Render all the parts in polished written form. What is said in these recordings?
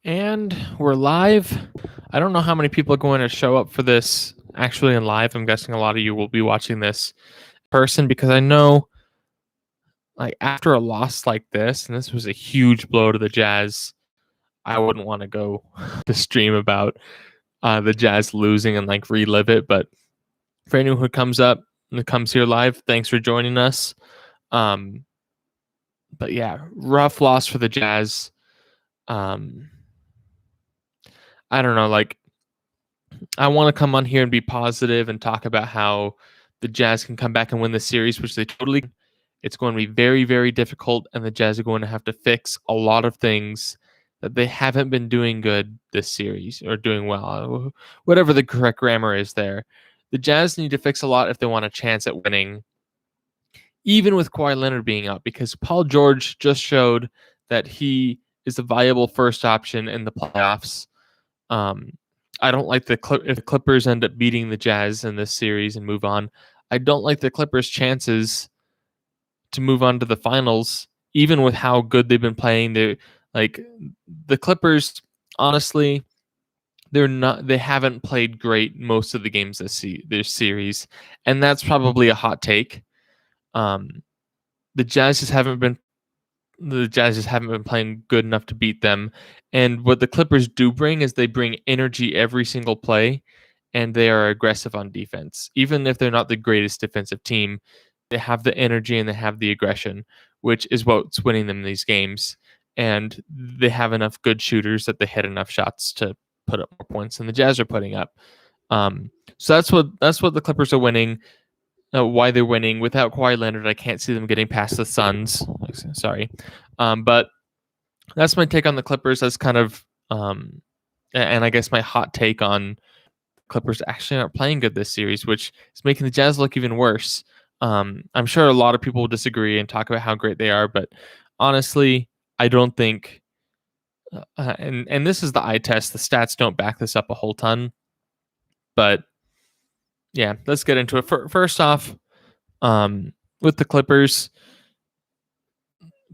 And we're live. I don't know how many people are going to show up for this actually in live. I'm guessing a lot of you will be watching this in person because I know like after a loss like this, and this was a huge blow to the Jazz, I wouldn't want to go to stream about the Jazz losing and like relive it. But for anyone who comes up and comes here live, thanks for joining us. Um, but yeah, rough loss for the Jazz. Um, I don't know, like I want to come on here and be positive and talk about how the Jazz can come back and win the series, which they totally. It's going to be very, very difficult, and the Jazz are going to have to fix a lot of things that they haven't been doing good this series or doing well, whatever the correct grammar is there. The Jazz need to fix a lot if they want a chance at winning, even with Kawhi Leonard being out, because Paul George just showed that he is a viable first option in the playoffs. Um, I don't like if the Clippers end up beating the Jazz in this series and move on. I don't like the Clippers' chances to move on to the finals, even with how good they've been playing. They like the Clippers. Honestly, they're not. They haven't played great most of the games this series, and that's probably a hot take. Um, the Jazz just haven't been playing good enough to beat them. And what the Clippers do bring is they bring energy every single play, and they are aggressive on defense. Even if they're not the greatest defensive team, they have the energy and they have the aggression, which is what's winning them these games. And they have enough good shooters that they hit enough shots to put up more points than the Jazz are putting up. So that's what the Clippers are winning. Why they're winning. Without Kawhi Leonard, I can't see them getting past the Suns. Sorry. But that's my take on the Clippers. That's kind of, and I guess my hot take on Clippers actually aren't playing good this series, which is making the Jazz look even worse. I'm sure a lot of people will disagree and talk about how great they are, but honestly, I don't think, and this is the eye test. The stats don't back this up a whole ton, but yeah, let's get into it. First off, with the Clippers,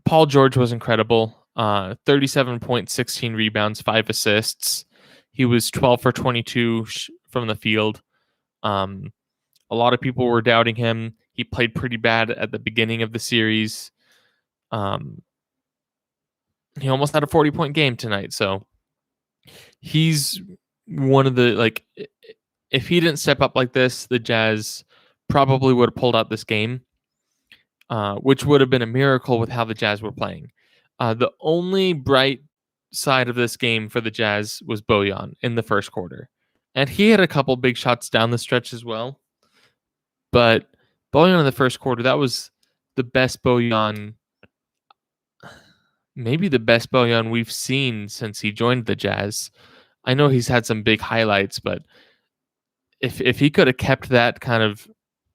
Paul George was incredible. 37 points, 16 rebounds, 5 assists. He was 12 for 22 from the field. A lot of people were doubting him. He played pretty bad at the beginning of the series. He almost had a 40-point game tonight. So he's one of the, like, if he didn't step up like this, the Jazz probably would have pulled out this game, which would have been a miracle with how the Jazz were playing. The only bright side of this game for the Jazz was Bojan in the first quarter. And he had a couple big shots down the stretch as well. But Bojan in the first quarter, that was the best Bojan, maybe the best Bojan we've seen since he joined the Jazz. I know he's had some big highlights, but if he could have kept that kind of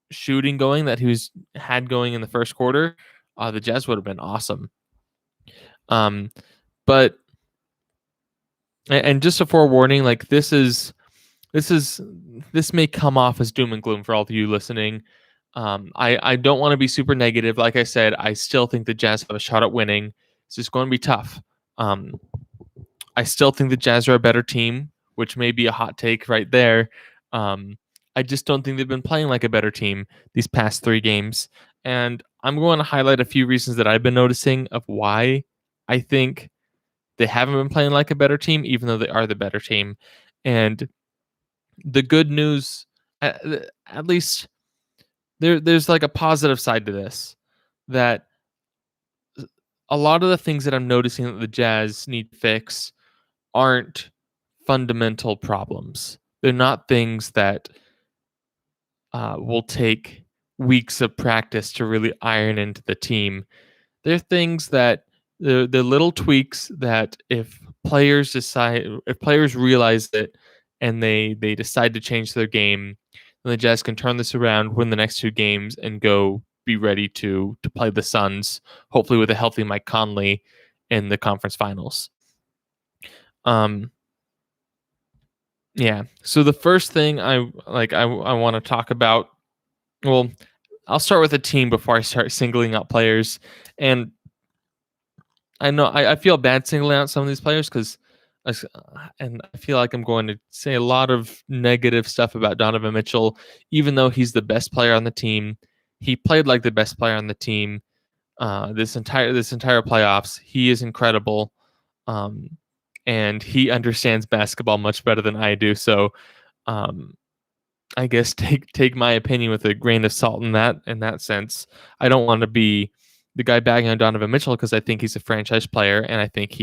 shooting going that he had going in the first quarter, the Jazz would have been awesome. But and just a forewarning, like this may come off as doom and gloom for all of you listening. I don't want to be super negative. Like I said, I still think the Jazz have a shot at winning. It's just going to be tough. I still think the Jazz are a better team, which may be a hot take right there. I just don't think they've been playing like a better team these past 3 games. And I'm going to highlight a few reasons that I've been noticing of why I think they haven't been playing like a better team, even though they are the better team. And the good news, at least there's like a positive side to this, that a lot of the things that I'm noticing that the Jazz need to fix aren't fundamental problems. They're not things that will take weeks of practice to really iron into the team. They're things that they're little tweaks that if players realize it and they decide to change their game, then the Jazz can turn this around, win the next 2 games, and go be ready to play the Suns, hopefully with a healthy Mike Conley in the conference finals. Yeah. So the first thing I want to talk about, well, I'll start with a team before I start singling out players. And I know I feel bad singling out some of these players because And I feel like I'm going to say a lot of negative stuff about Donovan Mitchell, even though he's the best player on the team. He played like the best player on the team this entire playoffs. He is incredible, um, and he understands basketball much better than I do. So um, I guess take my opinion with a grain of salt in that sense. I don't want to be the guy bagging on Donovan Mitchell because I think he's a franchise player, and I think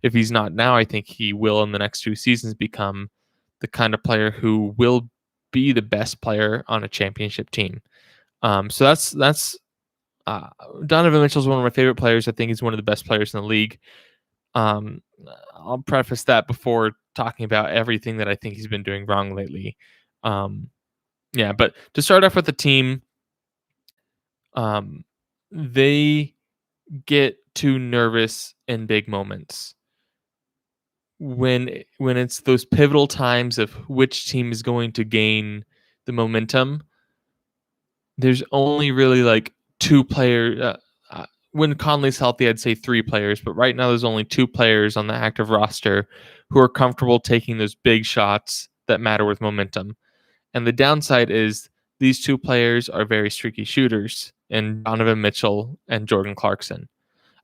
if he's not now, I think he will in the next 2 seasons become the kind of player who will be the best player on a championship team. So that's uh, Donovan Mitchell is one of my favorite players. I think he's one of the best players in the league. Um, I'll preface that before talking about everything that I think he's been doing wrong lately. Um, yeah, but to start off with the team, they get too nervous in big moments. When it's those pivotal times of which team is going to gain the momentum, there's only really like two players. When Conley's healthy, I'd say three players, but right now there's only two players on the active roster who are comfortable taking those big shots that matter with momentum. And the downside is these two players are very streaky shooters, and Donovan Mitchell and Jordan Clarkson.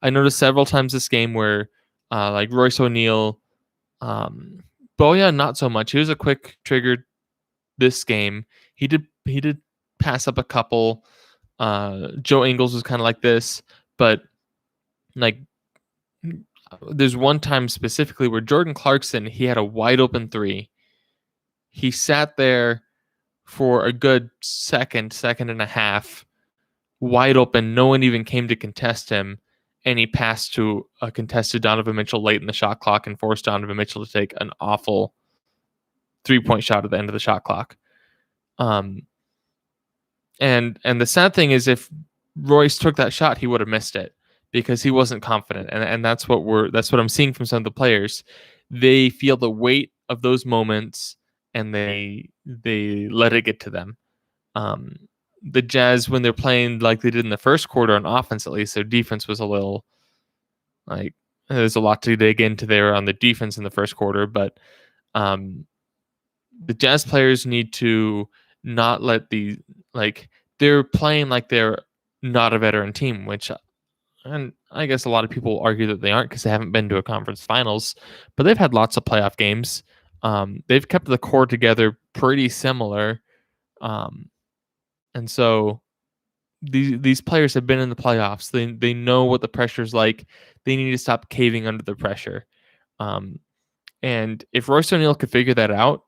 I noticed several times this game where, like Royce O'Neal, Bojan not so much. He was a quick trigger this game. He did pass up a couple. Joe Ingles was kind of like this, but like there's one time specifically where Jordan Clarkson, he had a wide open three. He sat there for a good second and a half, wide open. No one even came to contest him. And he passed to a contested Donovan Mitchell late in the shot clock and forced Donovan Mitchell to take an awful 3-point shot at the end of the shot clock. And the sad thing is, if Royce took that shot, he would have missed it because he wasn't confident. And that's what I'm seeing from some of the players. They feel the weight of those moments and they let it get to them. The Jazz, when they're playing like they did in the first quarter on offense, at least their defense was a little like there's a lot to dig into there on the defense in the first quarter, but the Jazz players need to not let they're playing like they're not a veteran team, which and I guess a lot of people argue that they aren't because they haven't been to a conference finals, but they've had lots of playoff games. They've kept the core together pretty similar. And so these players have been in the playoffs. They know what the pressure's like. They need to stop caving under the pressure. And if Royce O'Neal could figure that out,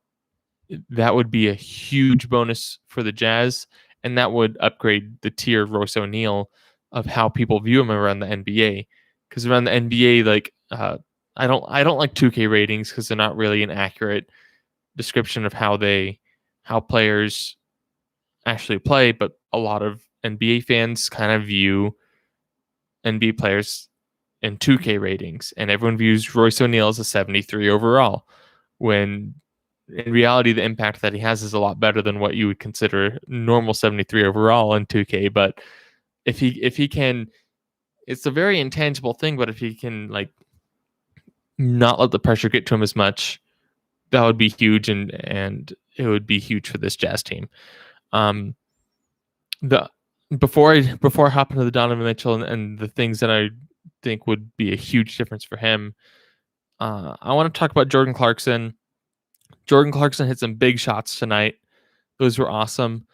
that would be a huge bonus for the Jazz, and that would upgrade the tier of Royce O'Neal of how people view him around the NBA. Because around the NBA, I don't like 2K ratings because they're not really an accurate description of how players actually play, but a lot of NBA fans kind of view NBA players in 2K ratings, and everyone views Royce O'Neal as a 73 overall, when in reality the impact that he has is a lot better than what you would consider normal 73 overall in 2K. But if he can, it's a very intangible thing, but if he can like not let the pressure get to him as much, that would be huge, and it would be huge for this Jazz team. The before I hop into the Donovan Mitchell and the things that I think would be a huge difference for him, I want to talk about Jordan Clarkson. Jordan Clarkson hit some big shots tonight. Those were awesome.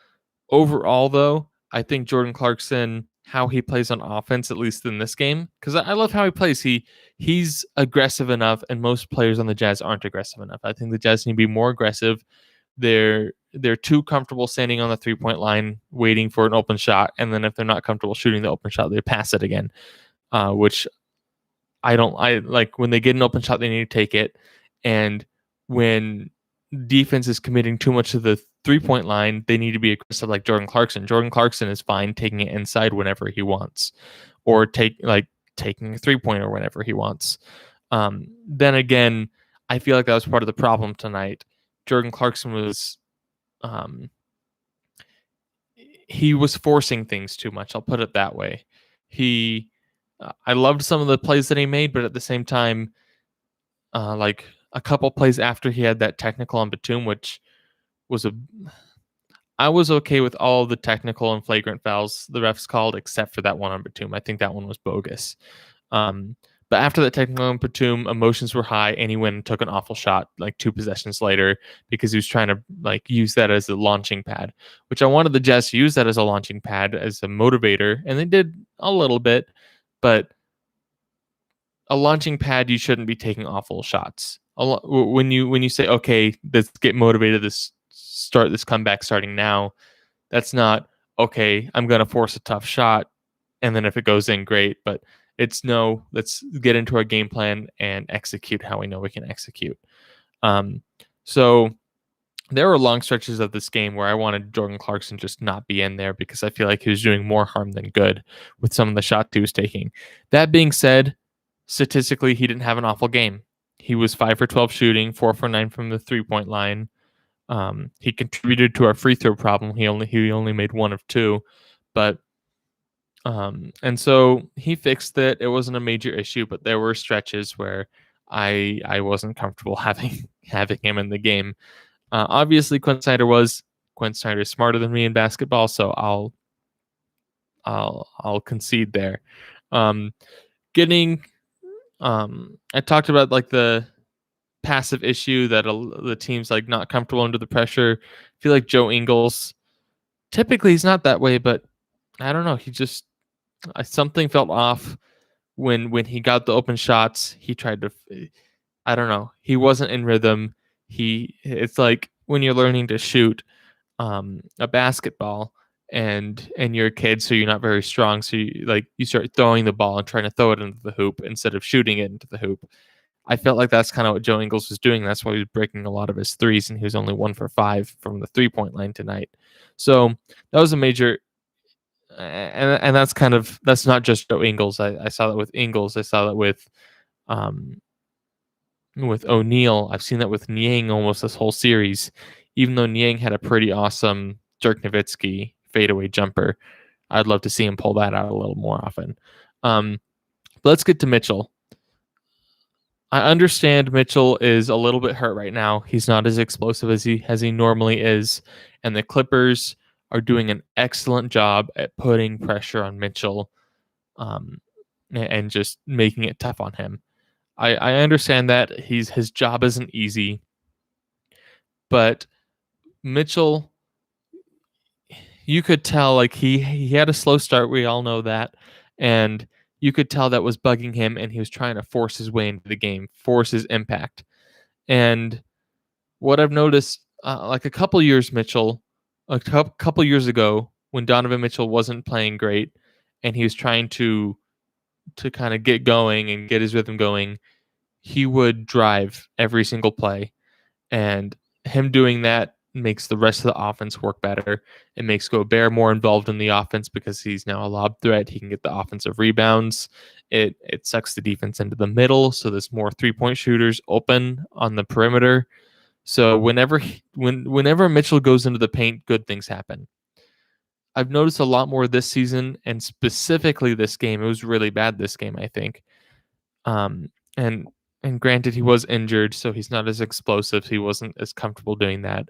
Overall, though, I think Jordan Clarkson, how he plays on offense, at least in this game, because I love how he plays. He's aggressive enough, and most players on the Jazz aren't aggressive enough. I think the Jazz need to be more aggressive. They're too comfortable standing on the 3-point line, waiting for an open shot, and then if they're not comfortable shooting the open shot, they pass it again. Which I like. When they get an open shot, they need to take it, and when defense is committing too much to the 3-point line, they need to be aggressive like Jordan Clarkson. Jordan Clarkson is fine taking it inside whenever he wants, or taking a 3-pointer whenever he wants. Then again, I feel like that was part of the problem tonight. Jordan Clarkson was he was forcing things too much. I'll put it that way. I loved some of the plays that he made, but at the same time, like a couple plays after he had that technical on Batum, which was a I was okay with all the technical and flagrant fouls the refs called, except for that one on Batum. I think that one was bogus. Um, but after that technical on Batum, emotions were high, and he went and took an awful shot like 2 possessions later because he was trying to like use that as a launching pad, which I wanted the Jazz to use that as a launching pad, as a motivator, and they did a little bit, but a launching pad, you shouldn't be taking awful shots. When you say, okay, let's get motivated, start this comeback starting now, that's not okay. I'm gonna force a tough shot, and then if it goes in, great. But it's no. Let's get into our game plan and execute how we know we can execute. Um, so there were long stretches of this game where I wanted Jordan Clarkson just not be in there because I feel like he was doing more harm than good with some of the shots he was taking. That being said, statistically, he didn't have an awful game. He was 5 for 12 shooting, 4 for 9 from the 3-point line. He contributed to our free throw problem. He only made 1 of 2, but and so he fixed it. It wasn't a major issue, but there were stretches where I wasn't comfortable having him in the game. Obviously, Quinn Snyder is smarter than me in basketball, so I'll concede there. Um, getting I talked about like the passive issue that the team's like not comfortable under the pressure. I feel like Joe Ingles, typically he's not that way, but I don't know. He just something felt off when he got the open shots. He tried to, I don't know. He wasn't in rhythm. It's like when you're learning to shoot a basketball and you're a kid, so you're not very strong. So you start throwing the ball and trying to throw it into the hoop instead of shooting it into the hoop. I felt like that's kind of what Joe Ingles was doing. That's why he was breaking a lot of his threes, and he was only 1 for 5 from the 3-point line tonight. So that was a major, and that's not just Joe Ingles. I saw that with Ingles. I saw that with O'Neal. I've seen that with Niang almost this whole series. Even though Niang had a pretty awesome Dirk Nowitzki fadeaway jumper, I'd love to see him pull that out a little more often. Let's get to Mitchell. I understand Mitchell is a little bit hurt right now. He's not as explosive as he normally is, and the Clippers are doing an excellent job at putting pressure on Mitchell, and just making it tough on him. I understand that his job isn't easy, but Mitchell, you could tell like he had a slow start. We all know that, and you could tell that was bugging him, and he was trying to force his way into the game, force his impact. And what I've noticed, like a couple years ago, when Donovan Mitchell wasn't playing great, and he was trying to kind of get going and get his rhythm going, he would drive every single play, and him doing that makes the rest of the offense work better. It makes Gobert more involved in the offense because he's now a lob threat. He can get the offensive rebounds. It sucks the defense into the middle, so there's more 3-point shooters open on the perimeter. So whenever Mitchell goes into the paint, good things happen. I've noticed a lot more this season, and specifically this game. It was really bad this game, I think. And granted, he was injured, so he's not as explosive. He wasn't as comfortable doing that.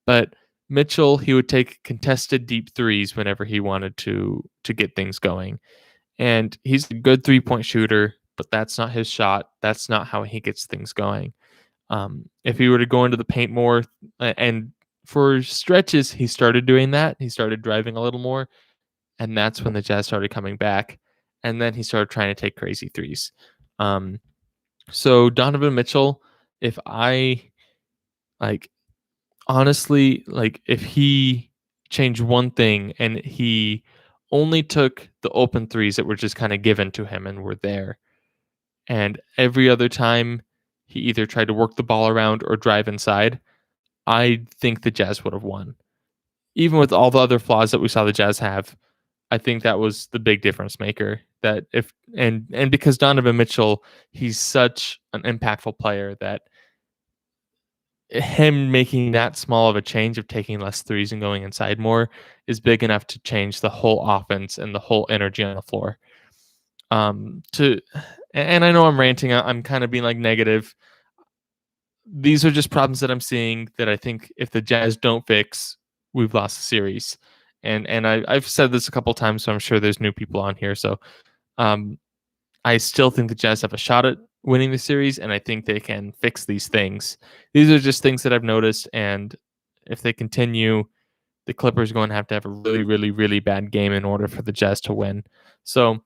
But Mitchell, he would take contested deep threes whenever he wanted to get things going. And he's a good 3-point shooter, but that's not his shot. That's not how he gets things going. If he were to go into the paint more, and for stretches, he started doing that. He started driving a little more, and that's when the Jazz started coming back. And then he started trying to take crazy threes. So Donovan Mitchell, if I honestly, if he changed one thing and he only took the open threes that were just kind of given to him and were there, and every other time he either tried to work the ball around or drive inside, I think the Jazz would have won. Even with all the other flaws that we saw the Jazz have, I think that was the big difference maker. That if and because Donovan Mitchell, he's such an impactful player that him making that small of a change of taking less threes and going inside more is big enough to change the whole offense and the whole energy on the floor. And I know I'm ranting. I'm kind of being like negative. these are just problems that I'm seeing that I think if the Jazz don't fix, we've lost the series. And I've said this a couple times, so I'm sure there's new people on here. So um, I still think the Jazz have a shot at winning the series, and I think they can fix these things. These are just things that I've noticed, and if they continue, the Clippers are going to have a really, really, really bad game in order for the Jazz to win. So,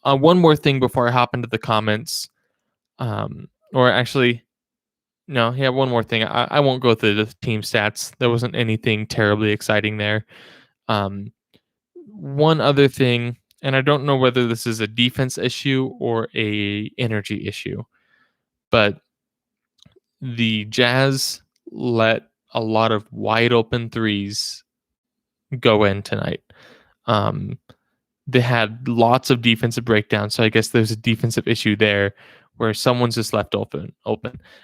one more thing before I hop into the comments, or actually, no, yeah, one more thing. I won't go through the team stats. There wasn't anything terribly exciting there. Um, one other thing, and I don't know whether this is a defense issue or a energy issue, but the Jazz let a lot of wide open threes go in tonight. Um, they had lots of defensive breakdowns, so I guess there's a defensive issue there where someone's just left open.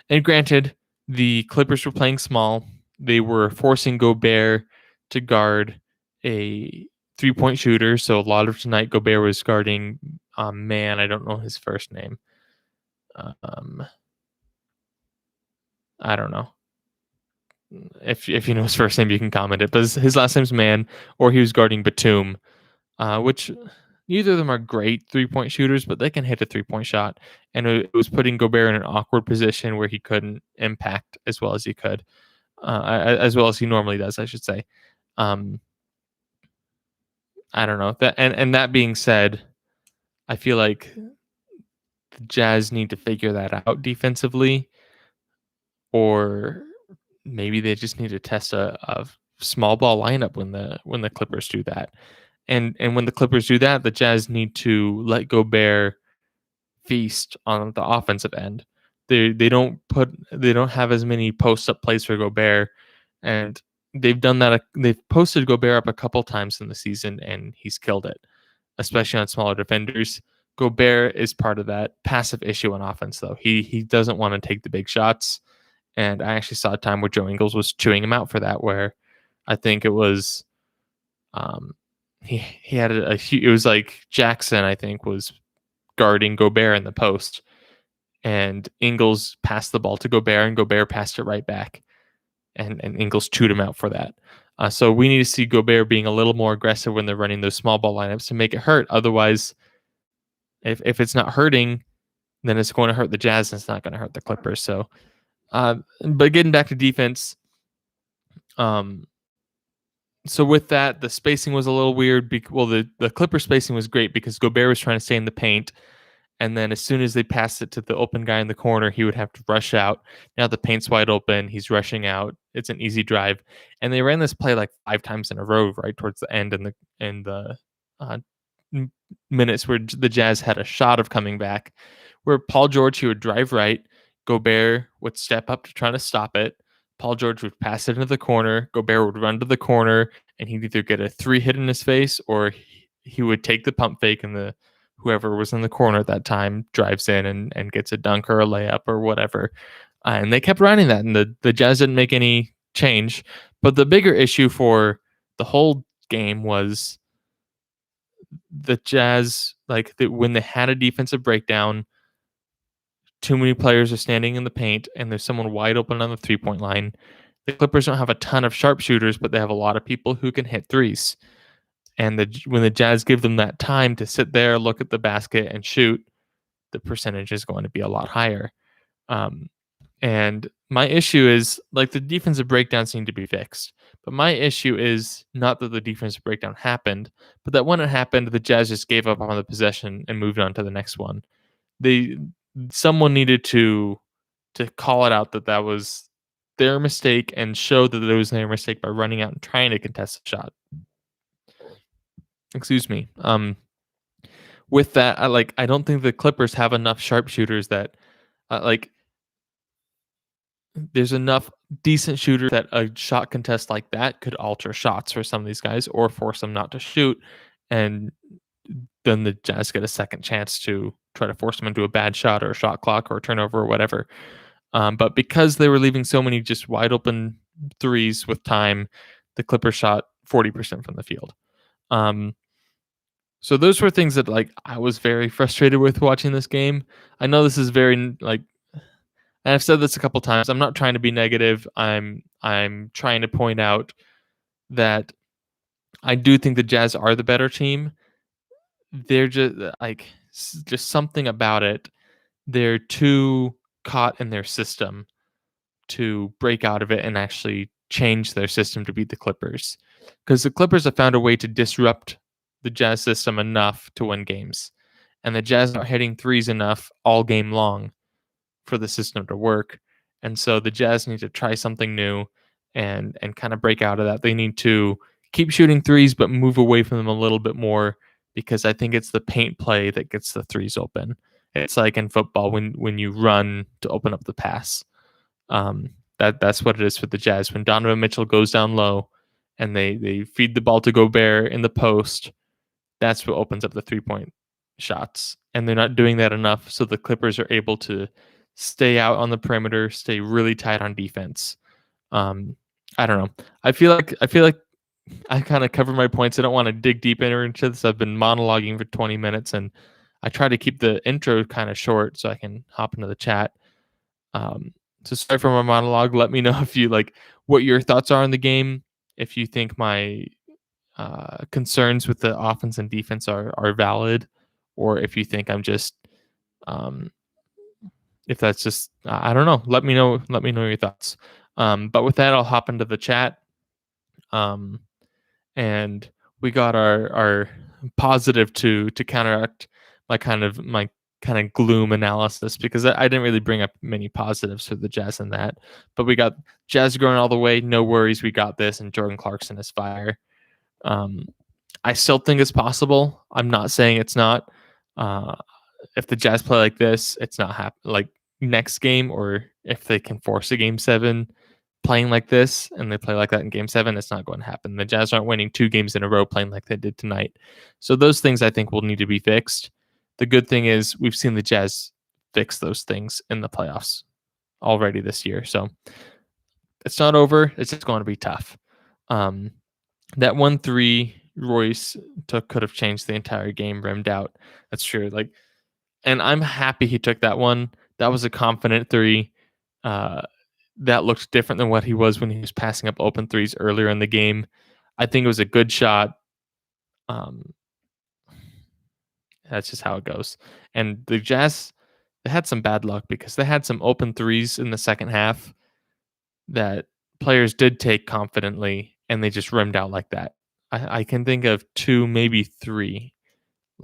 And granted, the Clippers were playing small. They were forcing Gobert to guard a 3-point shooter. So a lot of tonight, Gobert was guarding man, I don't know his first name. I don't know. If you know his first name, you can comment it. But his last name's Man, or he was guarding Batum, which neither of them are great 3-point shooters, but they can hit a 3-point shot. And it was putting Gobert in an awkward position where he couldn't impact as well as he could, as well as he normally does, I should say. I don't know that. And that being said, I feel like the Jazz need to figure that out defensively, or maybe they just need to test a small ball lineup when the Clippers do that. And when the Clippers do that, the Jazz need to let Gobert feast on the offensive end. They don't have as many post up plays for Gobert, and they've done that. They've posted Gobert up a couple times in the season, and he's killed it, especially on smaller defenders. Gobert is part of that passive issue on offense, though. He doesn't want to take the big shots, and I actually saw a time where Joe Ingles was chewing him out for that. Where I think it was, he had it was like Jackson, I think, was guarding Gobert in the post, and Ingles passed the ball to Gobert, and Gobert passed it right back, and Ingles chewed him out for that. So we need to see Gobert being a little more aggressive when they're running those small ball lineups to make it hurt. Otherwise, if it's not hurting, then it's going to hurt the Jazz, and it's not going to hurt the Clippers. So, but getting back to defense, so with that, the spacing was a little weird. The Clipper spacing was great because Gobert was trying to stay in the paint, and then as soon as they passed it to the open guy in the corner, he would have to rush out. Now the paint's wide open. He's rushing out. It's an easy drive. And they ran this play like 5 times in a row right towards the end in the minutes where the Jazz had a shot of coming back, where Paul George, he would drive right. Gobert would step up to try to stop it. Paul George would pass it into the corner. Gobert would run to the corner, and he'd either get a 3 hit in his face, or he would take the pump fake, and whoever was in the corner at that time drives in and gets a dunk or a layup or whatever. And they kept running that, and the Jazz didn't make any change. But the bigger issue for the whole game was the Jazz, when they had a defensive breakdown, too many players are standing in the paint, and there's someone wide open on the 3-point line. The Clippers don't have a ton of sharpshooters, but they have a lot of people who can hit threes. And when the Jazz give them that time to sit there, look at the basket, and shoot, the percentage is going to be a lot higher. And my issue is, the defensive breakdowns need to be fixed. But my issue is not that the defensive breakdown happened, but that when it happened, the Jazz just gave up on the possession and moved on to the next one. Someone needed to call it out that was their mistake and show that it was their mistake by running out and trying to contest a shot. Excuse me. With that, I don't think the Clippers have enough sharpshooters that there's enough decent shooters that a shot contest like that could alter shots for some of these guys or force them not to shoot, and then the Jazz get a second chance to try to force them into a bad shot or a shot clock or a turnover or whatever. But because they were leaving so many just wide open threes with time, the Clippers shot 40% from the field. So those were things that I was very frustrated with watching this game. I know this is very and I've said this a couple times. I'm not trying to be negative. I'm trying to point out that I do think the Jazz are the better team. They're just like just something about it. They're too caught in their system to break out of it and actually change their system to beat the Clippers. Because the Clippers have found a way to disrupt the Jazz system enough to win games. And the Jazz are hitting threes enough all game long for the system to work. And so the Jazz need to try something new and kind of break out of that. They need to keep shooting threes but move away from them a little bit more, because I think it's the paint play that gets the threes open. It's like in football when you run to open up the pass. That's what it is for the Jazz. When Donovan Mitchell goes down low and they feed the ball to Gobert in the post, that's what opens up the 3-point shots. And they're not doing that enough, so the Clippers are able to stay out on the perimeter, stay really tight on defense. I don't know. I feel like I kind of covered my points. I don't want to dig deep into this. I've been monologuing for 20 minutes, and I try to keep the intro kind of short so I can hop into the chat. So sorry for my monologue. Let me know if you like what your thoughts are on the game. If you think my concerns with the offense and defense are valid, or if you think I'm just um, if that's just I don't know. Let me know. Let me know your thoughts. But with that, I'll hop into the chat. Um, and we got our positive to counteract my kind of gloom analysis, because I didn't really bring up many positives for the Jazz in that. But we got Jazz going all the way. No worries, we got this. And Jordan Clarkson is fire. I still think it's possible. I'm not saying it's not. If the Jazz play like this, it's not like next game, or if they can force a game 7 playing like this and they play like that in game 7, it's not going to happen. The Jazz aren't winning 2 games in a row playing like they did tonight. So those things I think will need to be fixed. The good thing is we've seen the Jazz fix those things in the playoffs already this year. So it's not over. It's just going to be tough. That 1-3 Royce took could have changed the entire game, rimmed out. That's true. And I'm happy he took that one. That was a confident 3. That looked different than what he was when he was passing up open threes earlier in the game. I think it was a good shot. That's just how it goes. And the Jazz, they had some bad luck because they had some open threes in the second half that players did take confidently, and they just rimmed out like that. I can think of 2, maybe 3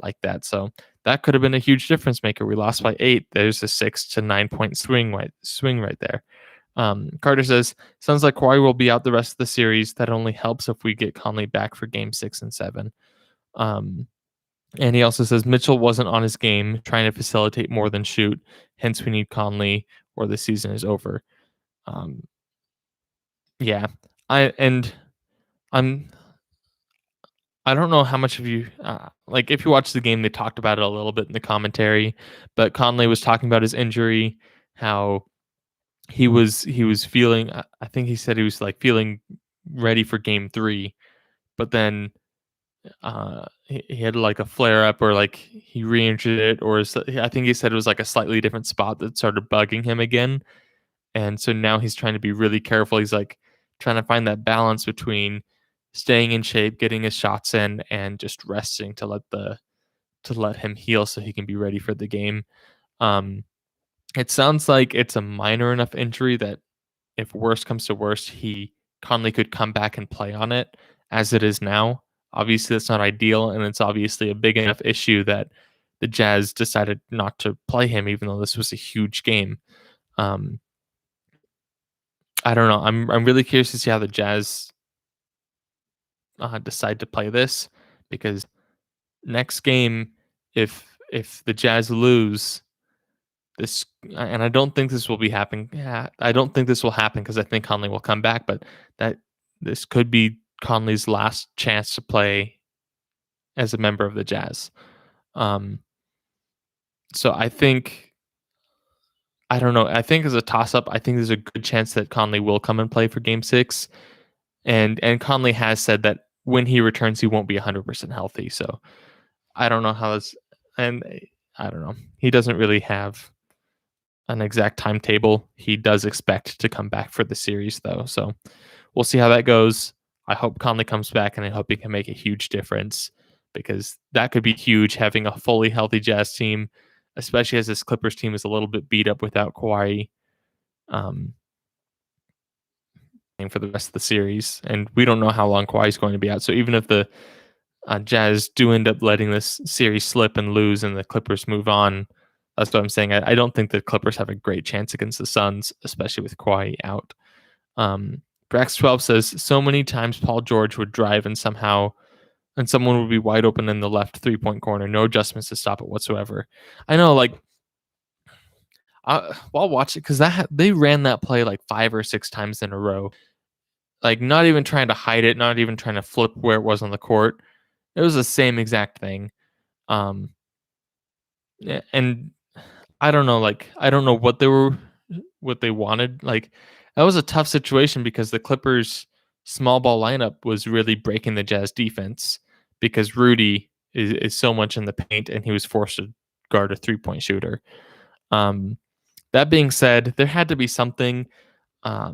like that. So that could have been a huge difference maker. We lost by 8. There's a 6 to 9 point swing right there. Carter says, sounds like Kawhi will be out the rest of the series. That only helps if we get Conley back for game 6 and 7. And he also says Mitchell wasn't on his game, trying to facilitate more than shoot. Hence, we need Conley or the season is over. Yeah, I don't know how much of you like if you watch the game, they talked about it a little bit in the commentary, but Conley was talking about his injury, how he was feeling. I think he said he was like feeling ready for game 3, but then he had like a flare up, or like he re-injured it, or I think he said it was like a slightly different spot that started bugging him again, and so now he's trying to be really careful. He's like trying to find that balance between staying in shape, getting his shots in, and just resting to let him heal so he can be ready for the game. It sounds like it's a minor enough injury that if worst comes to worst, Conley could come back and play on it as it is now. Obviously, that's not ideal, and it's obviously a big enough issue that the Jazz decided not to play him, even though this was a huge game. I don't know. I'm really curious to see how the Jazz decide to play this, because next game, if the Jazz lose this, and I don't think this will be happening. I don't think this will happen because I think Conley will come back, but that this could be Conley's last chance to play as a member of the Jazz. So I think, I don't know. I think as a toss up, I think there's a good chance that Conley will come and play for game 6. And Conley has said that when he returns, he won't be 100% healthy. So I don't know how this, and I don't know. He doesn't really have an exact timetable. He does expect to come back for the series, though. So we'll see how that goes. I hope Conley comes back, and I hope he can make a huge difference because that could be huge having a fully healthy Jazz team, especially as this Clippers team is a little bit beat up without Kawhi um, for the rest of the series. And we don't know how long Kawhi is going to be out. So even if the Jazz do end up letting this series slip and lose and the Clippers move on, that's what I'm saying. I don't think the Clippers have a great chance against the Suns, especially with Kawhi out. Brax12 says, so many times Paul George would drive and someone would be wide open in the left 3-point corner. No adjustments to stop it whatsoever. I know, like, I'll watch it because they ran that play like 5 or 6 times in a row. Like, not even trying to hide it, not even trying to flip where it was on the court. It was the same exact thing. Um, and I don't know, like, I don't know what they wanted. Like, that was a tough situation because the Clippers' small ball lineup was really breaking the Jazz defense because Rudy is so much in the paint and he was forced to guard a 3-point shooter. That being said, there had to be something. I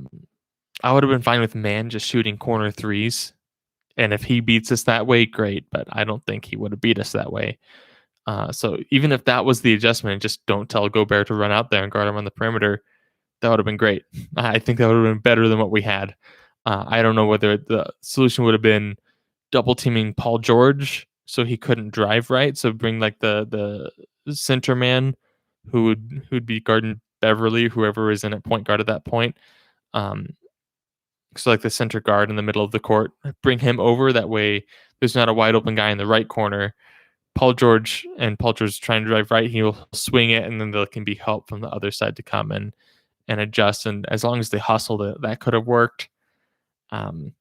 would have been fine with Man just shooting corner threes. And if he beats us that way, great. But I don't think he would have beat us that way. So even if that was the adjustment, just don't tell Gobert to run out there and guard him on the perimeter, that would have been great. I think that would have been better than what we had. I don't know whether the solution would have been double teaming Paul George so he couldn't drive right. So bring like the center man who'd be guarding Beverly, whoever is in at point guard at that point. So like the center guard in the middle of the court, bring him over. That way there's not a wide open guy in the right corner. Paul George trying to drive right, he'll swing it, and then there can be help from the other side to come and adjust. And as long as they hustled it, that could have worked. And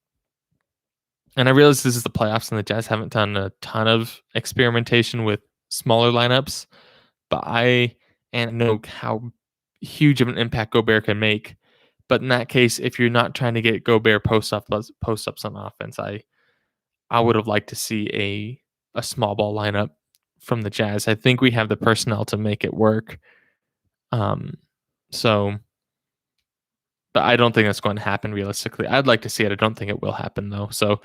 I realize this is the playoffs, and the Jazz haven't done a ton of experimentation with smaller lineups, but I know how huge of an impact Gobert can make. But in that case, if you're not trying to get Gobert post ups on offense, I would have liked to see a small ball lineup from the Jazz. I think we have the personnel to make it work. So, but I don't think that's going to happen realistically. I'd like to see it. I don't think it will happen though. So,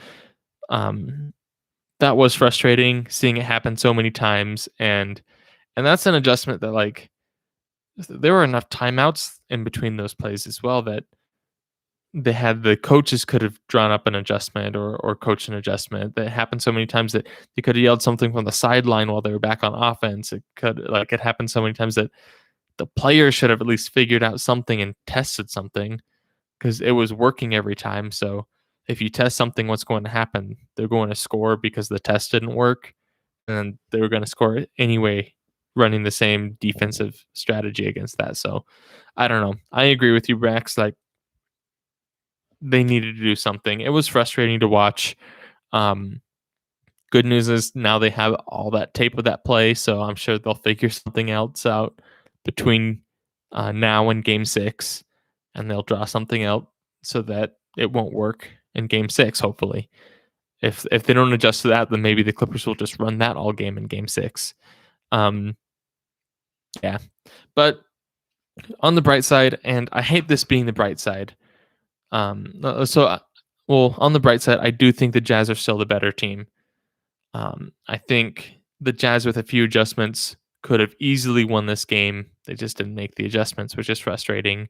that was frustrating seeing it happen so many times, and that's an adjustment that, like, there were enough timeouts in between those plays as well that the coaches could have drawn up an adjustment or coached an adjustment. That happened so many times that they could have yelled something from the sideline while they were back on offense. It happened so many times that the players should have at least figured out something and tested something because it was working every time. So if you test something, what's going to happen? They're going to score because the test didn't work, and they were going to score anyway, running the same defensive strategy against that. So I don't know. I agree with you, Brax. Like, they needed to do something. It was frustrating to watch. Good news is now they have all that tape of that play, so I'm sure they'll figure something else out between now and Game 6, and they'll draw something out so that it won't work in Game 6, hopefully. If they don't adjust to that, then maybe the Clippers will just run that all game in Game 6. Yeah. But on the bright side, and I hate this being the bright side, on the bright side, I do think the Jazz are still the better team. I think the Jazz, with a few adjustments, could have easily won this game. They just didn't make the adjustments, which is frustrating.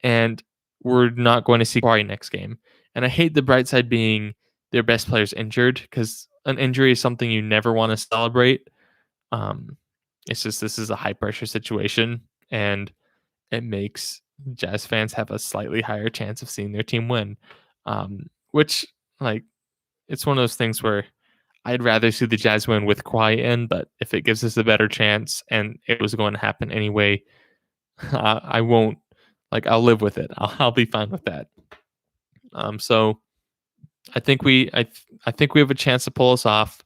And we're not going to see Kawhi next game. And I hate the bright side being their best players injured, because an injury is something you never want to celebrate. It's just, this is a high pressure situation, and it makes Jazz fans have a slightly higher chance of seeing their team win. Which, like, it's one of those things where I'd rather see the Jazz win with Kawhi in, but if it gives us a better chance and it was going to happen anyway, I won't, like, I'll live with it. I'll be fine with that. So I think I think we have a chance to pull us off.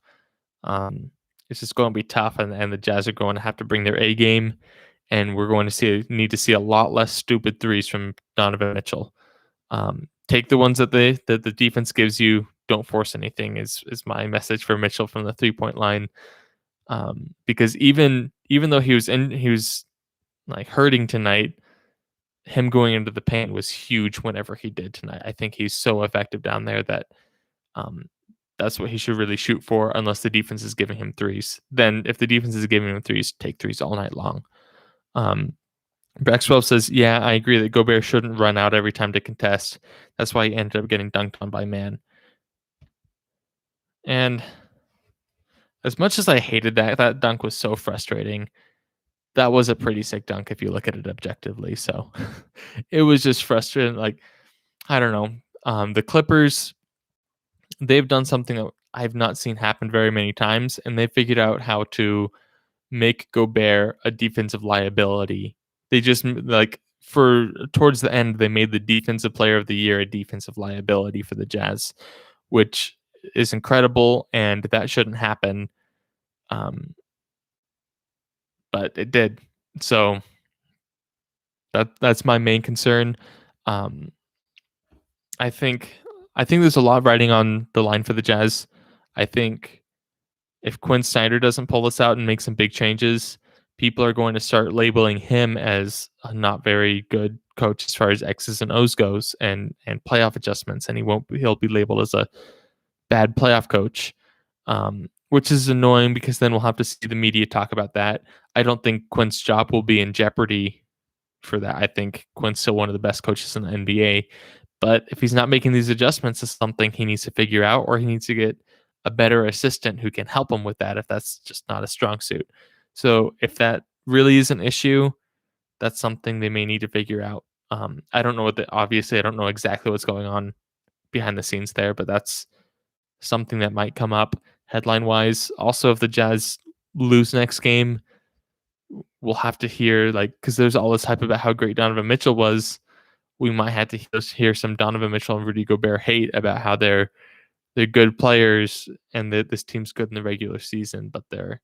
It's just going to be tough, and the Jazz are going to have to bring their A game, and we're going to need to see a lot less stupid threes from Donovan Mitchell. Take the ones that the defense gives you. Don't force anything is my message for Mitchell from the 3-point line. Because even though he was like hurting tonight, him going into the paint was huge whenever he did tonight. I think he's so effective down there that um, that's what he should really shoot for, unless the defense is giving him threes. Then, if the defense is giving him threes, take threes all night long. Brax12 says, yeah, I agree that Gobert shouldn't run out every time to contest. That's why he ended up getting dunked on by man. And as much as I hated that dunk was so frustrating. That was a pretty sick dunk if you look at it objectively. So it was just frustrating. Like, I don't know. The Clippers, they've done something that I've not seen happen very many times, and they figured out how to make Gobert a defensive liability. They just like for towards the end, they made the defensive player of the year a defensive liability for the Jazz, which is incredible, and that shouldn't happen. But it did. So that's my main concern. Um, I think there's a lot riding on the line for the Jazz. I think if Quinn Snyder doesn't pull this out and make some big changes, people are going to start labeling him as a not very good coach as far as X's and O's goes and playoff adjustments, and he'll be labeled as a bad playoff coach, which is annoying because then we'll have to see the media talk about that. I don't think Quinn's job will be in jeopardy for that. I think Quinn's still one of the best coaches in the NBA. But if he's not making these adjustments, it's something he needs to figure out, or he needs to get a better assistant who can help him with that if that's just not a strong suit. So if that really is an issue, that's something they may need to figure out. I don't know obviously I don't know exactly what's going on behind the scenes there, but that's something that might come up headline wise. Also, if the Jazz lose next game, we'll have to hear because there's all this hype about how great Donovan Mitchell was. We might have to hear some Donovan Mitchell and Rudy Gobert hate about how they're good players and that this team's good in the regular season, but they're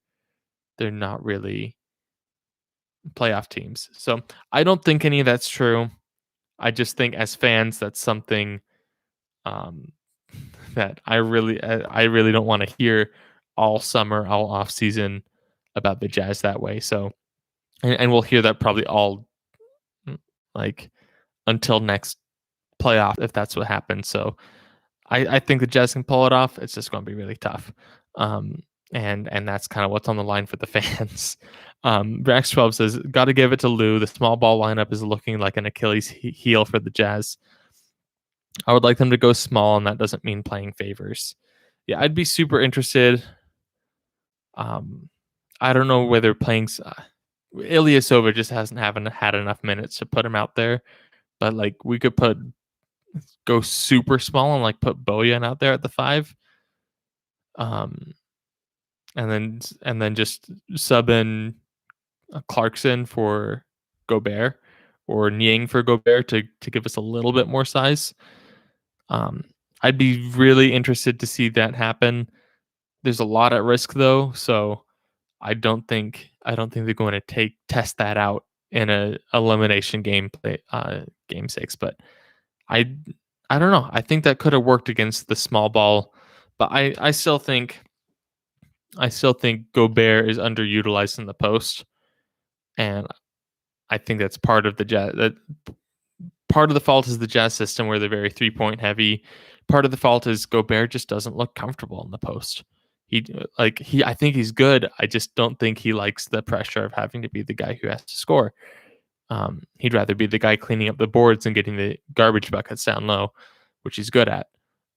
not really playoff teams. So I don't think any of that's true. I just think as fans, that's something that I really don't want to hear all summer, all off season about the Jazz that way. So, and we'll hear that probably all until next playoff if that's what happens. So I think the Jazz can pull it off. It's just going to be really tough. And that's kind of what's on the line for the fans. Brax12 says, got to give it to Lou. The small ball lineup is looking like an Achilles heel for the Jazz. I would like them to go small, and that doesn't mean playing favors. Yeah, I'd be super interested. I don't know whether playing Ilyasova just haven't had enough minutes to put him out there, but we could go super small and put Bojan out there at the 5. And then just sub in Clarkson for Gobert or Niang for Gobert to give us a little bit more size. I'd be really interested to see that happen. There's a lot at risk though, so I don't think they're going to test that out in a elimination game 6. But I don't know. I think that could have worked against the small ball, but I still think Gobert is underutilized in the post, and I think that's part of the Jazz. Part of the fault is the Jazz system where they're very 3-point heavy. Part of the fault is Gobert just doesn't look comfortable in the post. I think he's good. I just don't think he likes the pressure of having to be the guy who has to score. He'd rather be the guy cleaning up the boards and getting the garbage buckets down low, which he's good at.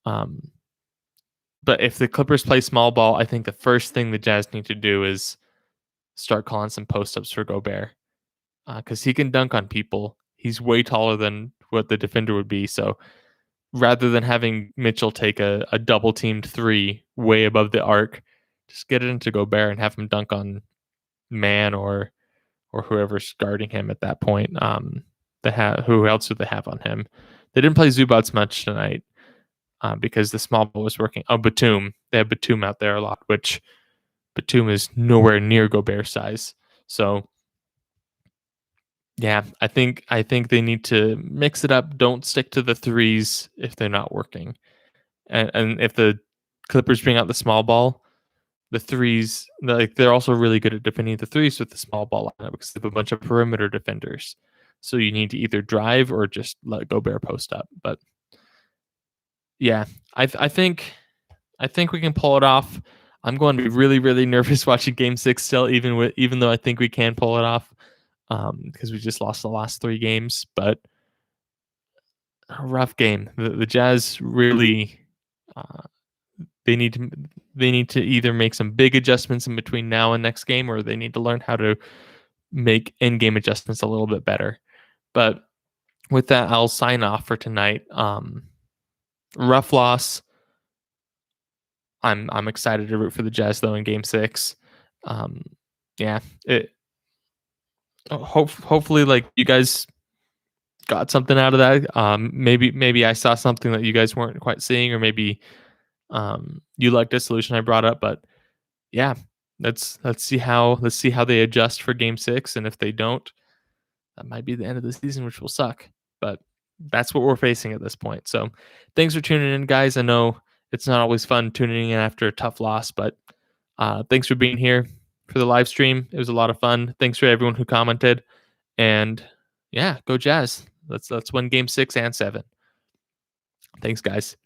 But if the Clippers play small ball, I think the first thing the Jazz need to do is start calling some post-ups for Gobert because he can dunk on people. He's way taller than what the defender would be. So rather than having Mitchell take a double-teamed 3 way above the arc, just get it into Gobert and have him dunk on man or whoever's guarding him at that point. Who else would they have on him? They didn't play Zubats much tonight. Because the small ball was working. Oh, Batum. They have Batum out there a lot, which Batum is nowhere near Gobert's size. So, yeah, I think they need to mix it up. Don't stick to the 3s if they're not working. And if the Clippers bring out the small ball, the threes, like they're also really good at defending the threes with the small ball lineup because they have a bunch of perimeter defenders. So you need to either drive or just let Gobert post up. But yeah, I think we can pull it off. I'm going to be really, really nervous watching Game 6 still, even though I think we can pull it off, because we just lost the last 3 games. But a rough game. The Jazz really uh, they need to either make some big adjustments in between now and next game, or they need to learn how to make in-game adjustments a little bit better. But with that, I'll sign off for tonight. Rough loss. I'm excited to root for the Jazz though in Game 6. Yeah, hopefully like you guys got something out of that. Maybe I saw something that you guys weren't quite seeing, or maybe you liked a solution I brought up. But yeah, let's see how they adjust for Game 6, and if they don't, that might be the end of the season, which will suck. But that's what we're facing at this point. So thanks for tuning in, guys. I know it's not always fun tuning in after a tough loss, but thanks for being here for the live stream. It was a lot of fun. Thanks for everyone who commented. And yeah, go Jazz. Let's win Game 6 and 7. Thanks, guys.